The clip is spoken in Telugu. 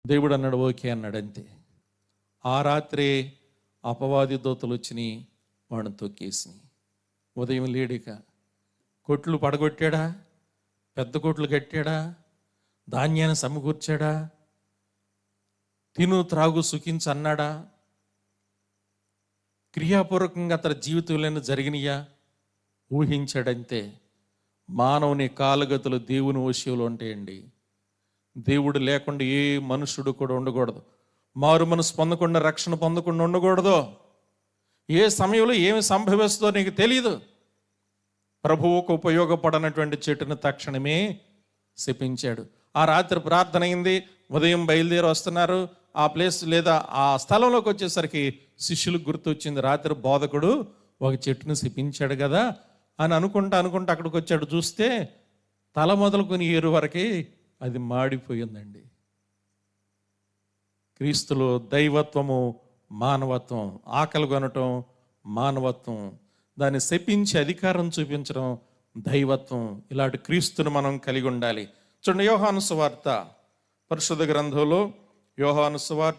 దేవుడు అన్నాడు, ఓకే అన్నాడు, అంతే. ఆ రాత్రే అపవాది దూతలు వచ్చినాయి, వాడిని తొక్కేసినాయి. ఉదయం లేడిక. కొట్లు పడగొట్టాడా, పెద్ద కొట్లు కట్టాడా, ధాన్యాన్ని సమకూర్చాడా, తిను త్రాగు సుఖించు అన్నాడా? క్రియాపూర్వకంగా అతని జీవితంలో జరిగినయా? ఊహించాడంతే. మానవుని కాలుగతులు దేవుని వశంలో ఉంటాయండి. దేవుడు లేకుండా ఏ మనుషుడు కూడా ఉండకూడదు. మారు మనసు పొందకుండా, రక్షణ పొందకుండా ఉండకూడదు. ఏ సమయంలో ఏమి సంభవిస్తుందో నీకు తెలియదు. ప్రభువుకు ఉపయోగపడనటువంటి చెట్టును తక్షణమే శపించాడు. ఆ రాత్రి ప్రార్థన అయింది, ఉదయం బయలుదేరి వస్తున్నారు. ఆ ప్లేస్ లేదా ఆ స్థలంలోకి వచ్చేసరికి శిష్యులకు గుర్తొచ్చింది, రాత్రి బోధకుడు ఒక చెట్టును శపించాడు కదా అని అనుకుంటా అక్కడికి వచ్చాడు. చూస్తే తల మొదలుకొని ఏరు వరకే అది మాడిపోయిందండి. క్రీస్తులో దైవత్వము, మానవత్వం, ఆకలి కొనటం మానవత్వం, దాన్ని శపించి అధికారం చూపించడం దైవత్వం. ఇలాంటి క్రీస్తును మనం కలిగి ఉండాలి. చూడండి, యోహాను సువార్త, పరిశుద్ధ గ్రంథంలో యోహాను సువార్త